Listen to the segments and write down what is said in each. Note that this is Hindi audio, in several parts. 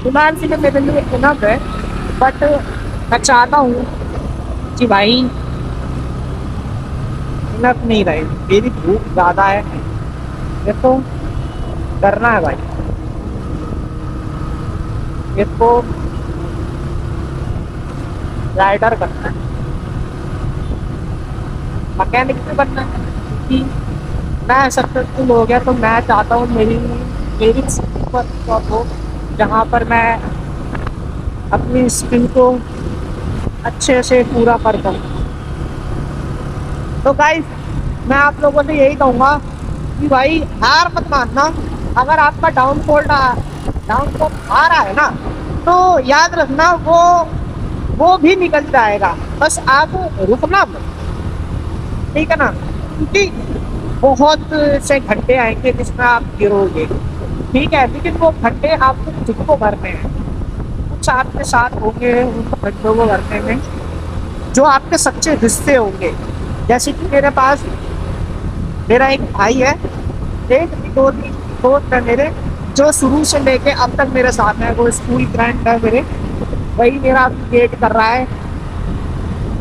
फिलहाल के लिए मेरे लिए इनफ है। बट मैं चाहता हूँ कि भाई इनफ नहीं रहे, मेरी भूख ज़्यादा है, मेरे को करना है भाई, मेरे को राइडर करना है, मैकेनिक भी बनना है। क्योंकि मैं सक्सेसफुल हो गया तो मैं चाहता हूँ मेरी मेरी पर जॉब हो, जहाँ पर मैं अपनी स्किल को अच्छे से पूरा कर पाऊँ। तो गाइस, मैं आप लोगों से यही कहूँगा कि भाई हार मत मानना। अगर आपका डाउनफॉल आ रहा है ना, तो याद रखना वो भी निकल जाएगा। बस आप रुकना मत, ठीक है ना? क्योंकि बहुत से घंटे आएंगे जिसमें आप गिरोगे, ठीक है, लेकिन वो घंटे आपको खुद को भरने हैं। कुछ आपके साथ होंगे उन घंटों को भरने में जो आपके सच्चे हिस्से होंगे। जैसे कि मेरे पास मेरा एक भाई है, एक दो तीन दोस्त है मेरे, जो शुरू से लेके अब तक मेरे साथ है। वो स्कूल फ्रेंड है मेरे, वही मेरा वेट कर रहा है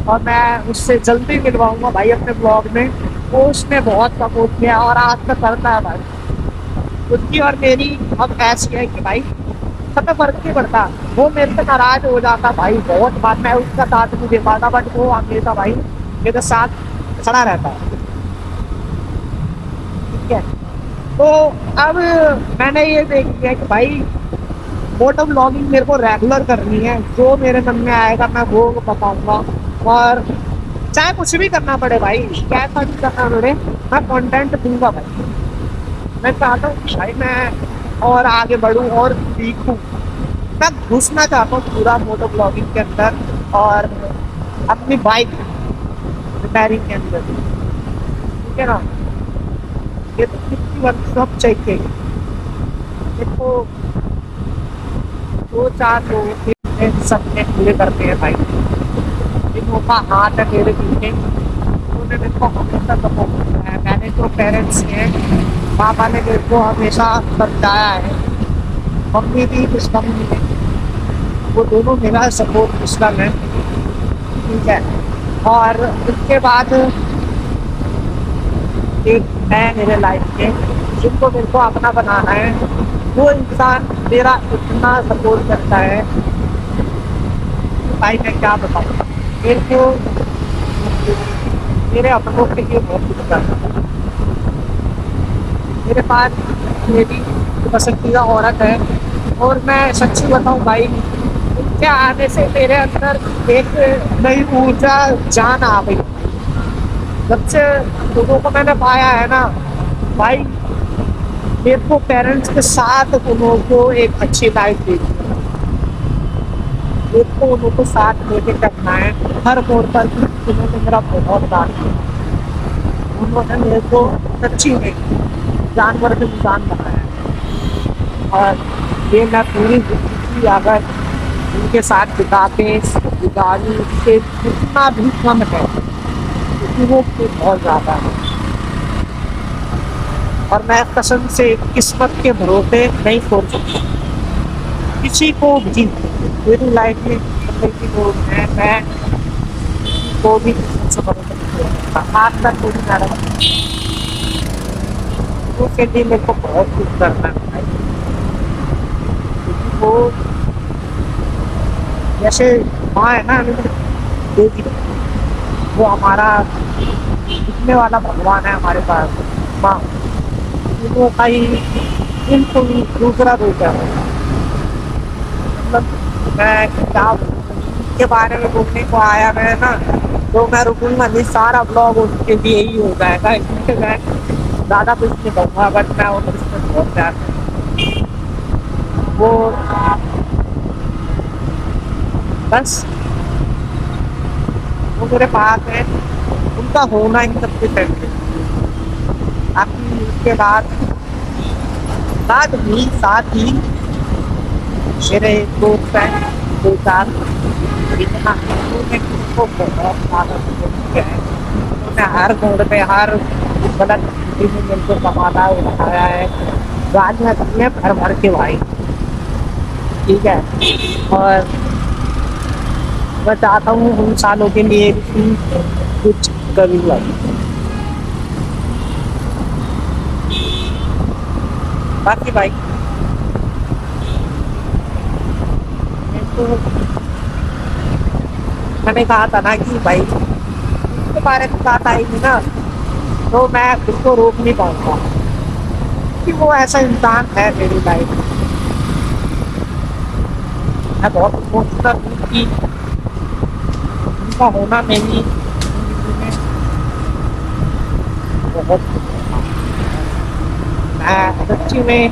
और मैं उससे जल्दी मिलवाऊंगा भाई अपने ब्लॉग में। वो उसने बहुत सपोर्ट किया और आज तक करता है भाई। उसकी और मेरी अब ऐसी है कि भाई सब फर्क नहीं पड़ता। वो मेरे से नाराज हो जाता भाई, बहुत बार मैं उसका साथ नहीं दे पाता, बट वो हमेशा भाई मेरे साथ खड़ा रहता है, ठीक है। तो अब मैंने ये देख लिया कि भाई मोटो ब्लॉगिंग मेरे को रेगुलर करनी है। जो मेरे मन में आएगा मैं वो बताऊंगा, और चाहे कुछ भी करना पड़े भाई, कैसा भी करना पड़े, मैं कंटेंट दूंगा भाई। मैं चाहता हूँ कि भाई मैं और आगे बढ़ूँ और सीखूँ। मैं घुसना चाहता हूँ पूरा मोटो ब्लॉगिंग के अंदर और अपनी बाइक रिपेयरिंग के अंदर, ठीक है ना? ये तो कितनी वर्कशॉप चाहिए, देखो दो चार लोग सपने पूरे करते हैं भाई, जिनों का हाथ है मेरे पीछे, उन्होंने मेरे को हमेशा सपोर्ट किया है। मैंने जो पेरेंट्स हैं, पापा ने मेरे को हमेशा समझाया है, मम्मी भी कुछ कम नहीं है, वो दोनों मेरा सपोर्ट सिस्टम है, ठीक है। और उसके बाद एक है मेरे लाइफ में जिनको मेरे को अपना बनाना है, वो इंसान मेरा इतना सपोर्ट करता है भाई मैं क्या बताऊँ। मेरे को मेरे अपनों के लिए बहुत कुछ करना है। मेरे पास मेरी पसंदीदा औरत है, और मैं सच्ची बताऊँ भाई, उनके आने से मेरे अंदर एक नई ऊर्जा जान आ गई। जब से लोगों को मैंने पाया है ना भाई, मेरे को पेरेंट्स के साथ उन्हों को एक अच्छी लाइफ दी, मेरे को उन्हों को साथ लेके चलना है हर मोड़ पर। उन्होंने मेरा बहुत साथ दिया, उन्होंने मेरे को सच्ची में जानवर से इंसान बनाया। और ये मैं पूरी जिंदगी अगर उनके साथ बिताते गुजारी से जितना भी कम है, क्योंकि वो बहुत ज़्यादा है। और मैं कसम से किस्मत के भरोसे नहीं सोच सकता किसी को भी मेरी लाइफ में, मतलब कि वो मैं किसी को भी किस्मत से भरोसे नहीं कर सकता। आज तक कोई मेरा उसके लिए मेरे को बहुत कुछ करना है भाई। क्योंकि वो जैसे माँ है ना देवी, वो हमारा दिखने वाला भगवान है हमारे पास माँ, वो का ही बिल्कुल दूसरा रूप है। मतलब मैं क्या के बारे में बोलने को आया मैं ना, तो मैं रुकूंगा नहीं, सारा ब्लॉग उसके लिए ही हो जाएगा, इसलिए मैं ज़्यादा कुछ नहीं कहूँगा। बट मैं वो उससे बहुत प्यार वो बस वो मेरे पास है, उनका होना ही सबसे पहले। बाकी उसके बाद भी साथ ही मेरे दोस्त हैं दो चार, इतना उन्होंने मुझको बहुत ज़्यादा सपोर्ट किया है। उन्होंने हर मोड़ पे हर गलत स्थिति में मेरे को संभाला उठाया है, गालियाँ दी हैं भर भर के भाई। ठीक है। और मैं चाहता हूँ उन सालों के लिए भी कुछ करूँगा। बाकी भाई मेरे को, मैंने कहा था ना कि भाई उसके बारे में बात आएगी ना तो मैं खुद को रोक नहीं पाऊंगा, कि वो ऐसा इंसान है मेरी लाइफ में। मैं बहुत इमोशनल हूँ कि उनका होना मेरी जिंदगी में बहुत कुछ था। मैं सच्ची में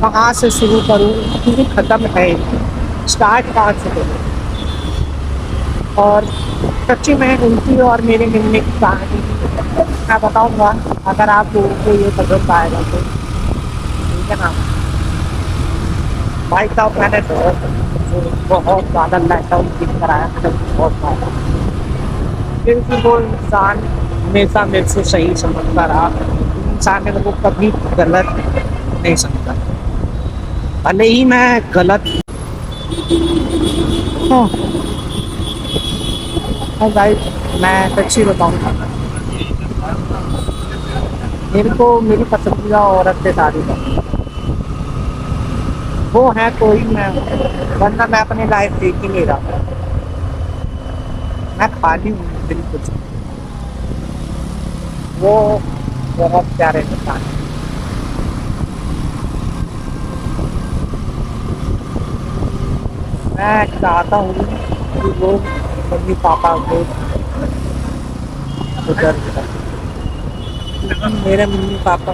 कहाँ से शुरू करूँ, क्योंकि ख़त्म है, स्टार्ट कहाँ से करूँ। और सच्ची में उनकी और मेरे मिलने की कहानी मैं बताऊंगा, अगर आप लोगों को ये पसंद आएगा तो। ठीक है ना भाई साहब, मैंने बहुत ज़्यादा लेट आउट फील कराया मैंने, बहुत ज़्यादा, क्योंकि वो इंसान हमेशा मेरे से सही समझता रहा। इंसान ने वो कभी गलत नहीं समझा, भले ही मैं गलत। हाँ, और भाई मैं सच्ची बताऊंगा, मेरे को मेरी पसंदीदा औरत से शादी करनी, वो है कोई मैं, वरना मैं अपनी लाइफ देख ही नहीं रहा। मैं खाली हूँ बिल्कुल। वो बहुत प्यारे इंसान है। मैं चाहता हूँ कि वो मम्मी पापा को गुजर जाए, लेकिन मेरे मम्मी पापा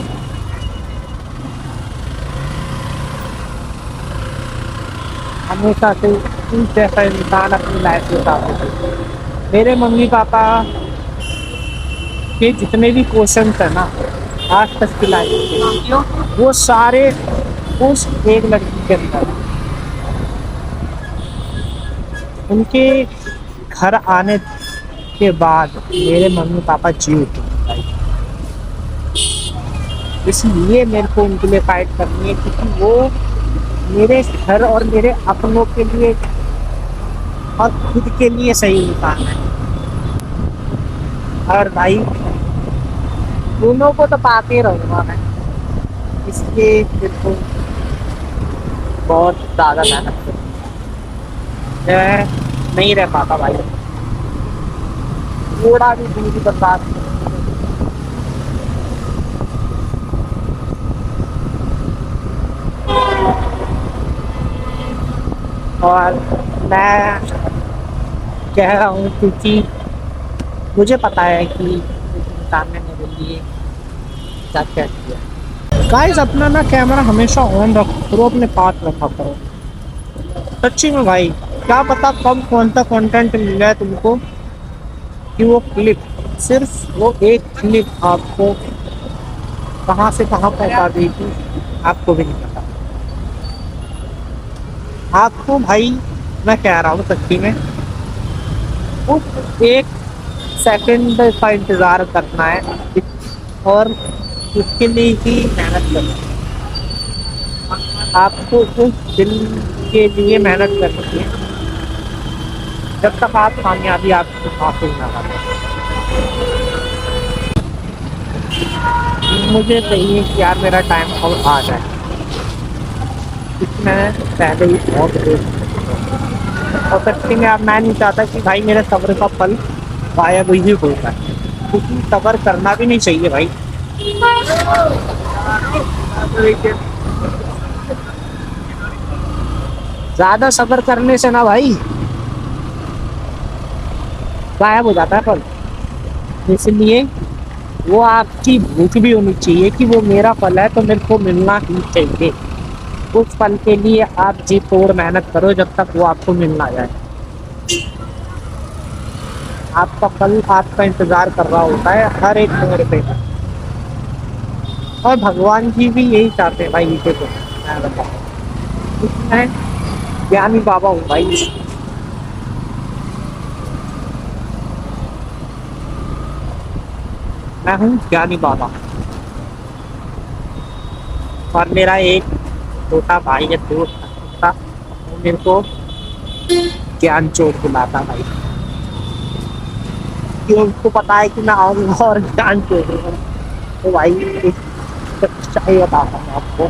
हमेशा से उस जैसा इंसान अपनी लाइफ में चाहते थे। मेरे मम्मी पापा के जितने भी क्वेश्चन है ना आज तक की लाइफ के, वो सारे उस एक लड़की के अंदर हैं। उनके घर आने के बाद मेरे मम्मी पापा जी उठे भाई। इसलिए मेरे को उनके लिए फाइट करनी है, क्योंकि वो मेरे घर और मेरे अपनों के लिए और खुद के लिए सही इंसान है। और भाई दोनों को तो पाते रहूँगा मैं, इसलिए मेरे को बहुत ज़्यादा मेहनत करनी है। मैं नहीं रह पाता भाई, थोड़ा भी दूरी बर्दाश्त नहीं। और मैं कह रहा हूँ क्योंकि मुझे पता है कि इस इंसान ने मेरे लिए क्या क्या किया। गाइस अपना ना कैमरा हमेशा ऑन रखो, अपने पास रखा करो। सच्ची में भाई, क्या पता कब कौन सा कंटेंट मिल जाए तुमको, कि वो क्लिप, सिर्फ वो एक क्लिप आपको कहाँ से कहाँ पहुँचा देगी आपको भी नहीं पता। आपको भाई मैं कह रहा हूँ सच्ची में उस एक सेकंड का इंतज़ार करना है और उसके लिए ही मेहनत करना है। आपको उस दिन के लिए मेहनत करनी है जब तक आप कामयाबी आपको हासिल ना करें। मुझे चाहिए कि यार मेरा टाइम अब आ जाए, क्योंकि मैं पहले ही बहुत और सच्ची में अब मैं नहीं चाहता कि भाई मेरे सब्र का फल गायब ही हो जाए, क्योंकि सब्र करना भी नहीं चाहिए भाई। ज़्यादा सब्र करने से ना भाई गायब हो जाता है फल। इसलिए वो आपकी भूख भी होनी चाहिए कि वो मेरा फल है तो मेरे को मिलना ही चाहिए। उस फल के लिए आप जी तोड़ मेहनत करो जब तक वो आपको मिल ना जाए। आपका फल आपका इंतज़ार कर रहा होता है हर एक मोड़ पे, और भगवान जी भी यही चाहते हैं भाई। इसे तो मैं बताऊँ, मैं ज्ञानी बाबा हूँ भाई। मैं हूँ ज्ञानी बाबा, और मेरा एक छोटा भाई है दोस्त था, मेरे को ज्ञान चोट दिलाता भाई, कि उनको पता है कि मैं आऊंगा और ज्ञान चोट दूंगा। तो भाई एक सच्चाई बताता हूँ आपको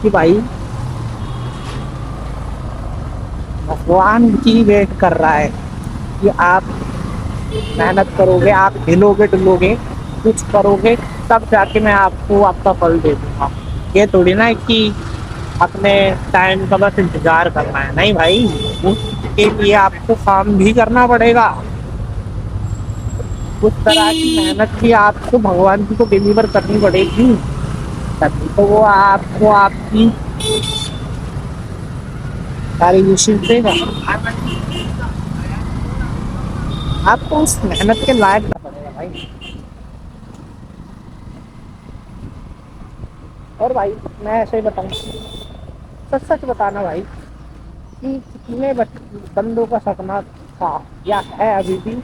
कि भाई भगवान की वेट कर रहा है कि आप मेहनत करोगे, आप हिलोगे डुलोगे, कुछ करोगे, तब जाके मैं आपको आपका फल दे दूंगा। ये थोड़ी ना है कि अपने टाइम का बस इंतजार करना है, नहीं भाई, उसके लिए आपको काम भी करना पड़ेगा। उस तरह की मेहनत भी आपको भगवान जी को डिलीवर करनी पड़ेगी, तभी तो वो आपको आपकी सारी विशेष देगा। आपको उस मेहनत के लायक करना पड़ेगा भाई। और भाई मैं ऐसे ही बताऊँ, सच सच बताना भाई, कि कितने बंदों का सपना था या है अभी भी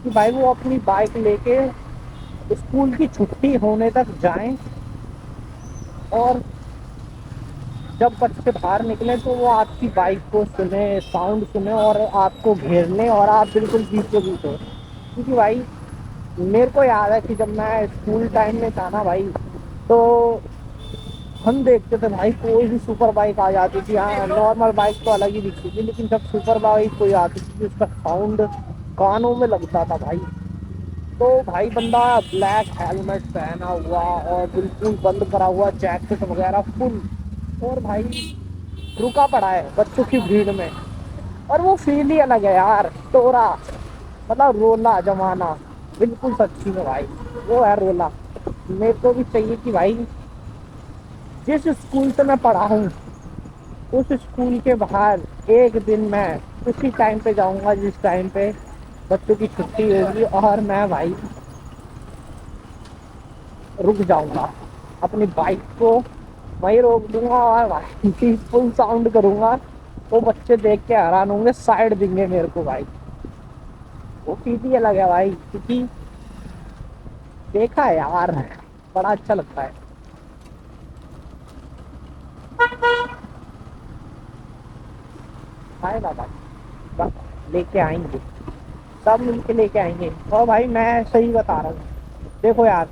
कि भाई वो अपनी बाइक लेके स्कूल की छुट्टी होने तक जाएं, और जब बच्चे बाहर निकले तो वो आपकी बाइक को सुने, साउंड सुने और आपको घेर लें और आप बिल्कुल बीचों बीच हो। क्योंकि भाई मेरे को याद है कि जब मैं स्कूल टाइम में था ना भाई, तो हम देखते थे भाई कोई भी सुपर बाइक आ जाती थी। हाँ, नॉर्मल बाइक तो अलग ही दिखती थी, लेकिन जब सुपर बाइक कोई आती थी उसका साउंड कानों में लगता था भाई। तो भाई बंदा ब्लैक हेलमेट पहना हुआ और बिल्कुल बंद करा हुआ, जैकेट वगैरह फुल, और भाई रुका पड़ा है बच्चों की भीड़ में, और वो फील ही अलग है यार। तोरा मतलब रोला जमाना, बिल्कुल सच्ची में भाई, वो है रोला। मेरे को भी चाहिए कि भाई जिस स्कूल से मैं पढ़ा हूँ, उस स्कूल के बाहर एक दिन मैं उसी टाइम पे जाऊंगा जिस टाइम पे बच्चों की छुट्टी होगी, और मैं भाई रुक जाऊंगा, अपनी बाइक को वहीं रोक दूंगा और भाई फुल साउंड करूंगा। वो बच्चे देख के हैरान होंगे, साइड देंगे मेरे को भाई। वो चीज ही अलग है भाई, क्योंकि देखा है यार, बड़ा अच्छा लगता है। आएगा भाई, बस लेके आएंगे, सब मिलके लेके आएंगे। और भाई मैं सही बता रहा हूँ, देखो यार,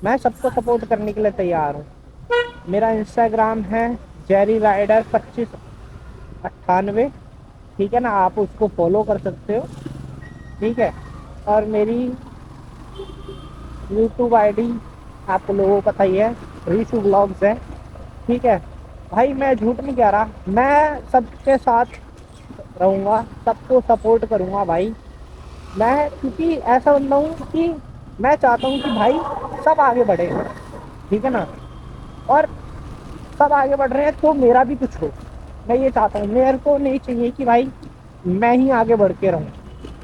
मैं सबको सपोर्ट करने के लिए तैयार हूँ। मेरा इंस्टाग्राम है जेरी राइडर 2598, ठीक है ना, आप उसको फॉलो कर सकते हो, ठीक है। और मेरी यूट्यूब आईडी आप लोगों को पता ही है, रीशू ब्लॉग्स है, ठीक है। भाई मैं झूठ नहीं कह रहा, मैं सबके साथ रहूँगा, सबको सपोर्ट करूँगा भाई। मैं क्योंकि ऐसा बंदा हूँ कि मैं चाहता हूँ कि भाई सब आगे बढ़े, ठीक है ना, और सब आगे बढ़ रहे हैं तो मेरा भी कुछ हो। मैं ये चाहता हूँ, मेरे को नहीं चाहिए कि भाई मैं ही आगे बढ़ के रहूँ,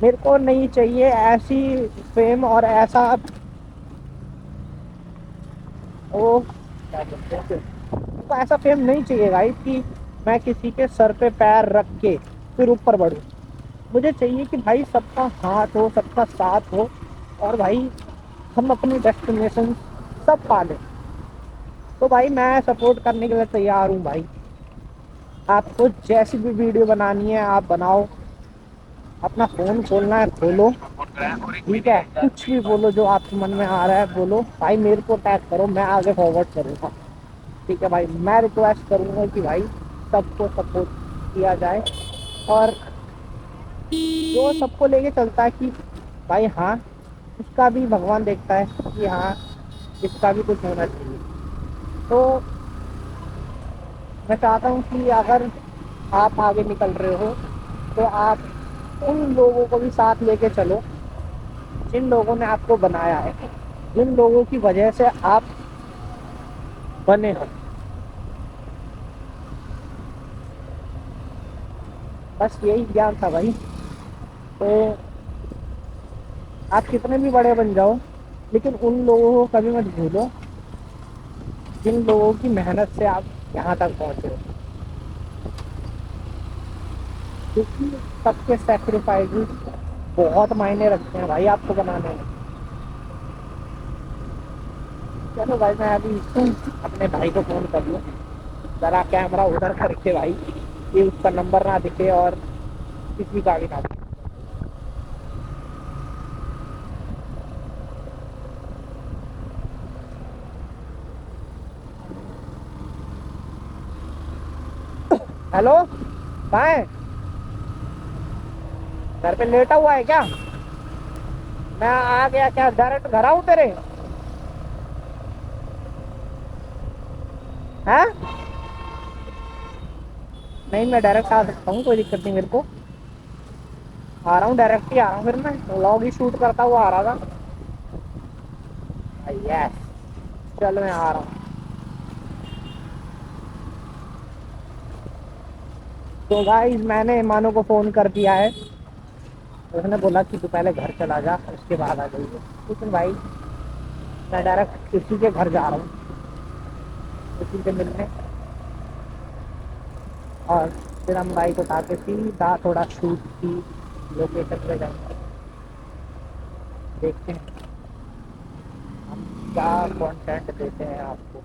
मेरे को नहीं चाहिए ऐसी फेम और ऐसा वो क्या कहते हैं, तो ऐसा फेम नहीं चाहिए भाई कि मैं किसी के सर पे पैर रख के फिर ऊपर बढ़ूँ। मुझे चाहिए कि भाई सबका हाथ हो, सबका साथ हो, और भाई हम अपनी डेस्टिनेशन सब पालें। तो भाई मैं सपोर्ट करने के लिए तैयार हूँ भाई। आपको जैसी भी वीडियो बनानी है आप बनाओ, अपना फोन खोलना है खोलो, ठीक है, कुछ भी बोलो जो आपके मन में आ रहा है बोलो भाई, मेरे को टैग करो, मैं आगे फॉरवर्ड करूँगा, ठीक है भाई। मैं रिक्वेस्ट करूँगा कि भाई सबको सपोर्ट किया जाए, और जो सबको लेके चलता है कि भाई हाँ, उसका भी भगवान देखता है कि हाँ इसका भी कुछ होना चाहिए। तो मैं चाहता हूँ कि अगर आप आगे निकल रहे हो तो आप उन लोगों को भी साथ लेके चलो जिन लोगों ने आपको बनाया है, जिन लोगों की वजह से आप बने हो। बस यही ज्ञान था भाई। तो आप कितने भी बड़े बन जाओ, लेकिन उन लोगों को कभी मत भूलो जिन लोगों की मेहनत से आप यहाँ तक पहुँचे हो, क्योंकि सबके सेक्रीफाइस बहुत मायने रखते हैं भाई आपको बनाने में। चलो भाई मैं अभी अपने भाई को फोन कर लूँ, जरा कैमरा उधर करके भाई। कि उसका नंबर ना दिखे और किसी का भी ना दिखे। हेलो, कहाँ है? घर पे लेटा हुआ है क्या? मैं आ गया क्या? डायरेक्ट घर आऊँ तेरे? हैं? नहीं, मैं डायरेक्ट आ सकता हूँ, कोई दिक्कत नहीं मेरे को। आ रहा हूँ, डायरेक्ट ही आ रहा हूँ, फिर मैं व्लॉग ही शूट करता हुआ आ रहा था। यस, चल मैं आ रहा हूँ। तो गाइस, मैंने मानो को फोन कर दिया है। उसने बोला कि तू पहले घर चला जा, उसके बाद आ जाइए। लेकिन भाई, मैं डायरेक्ट किसी के घर जा रहा हूँ, किसी से मिलने। और फिर हम बाइक उठा के सीधा थोड़ा शूट की लोकेशन पे जाएंगे। देखते हैं हम क्या कंटेंट देते हैं आपको।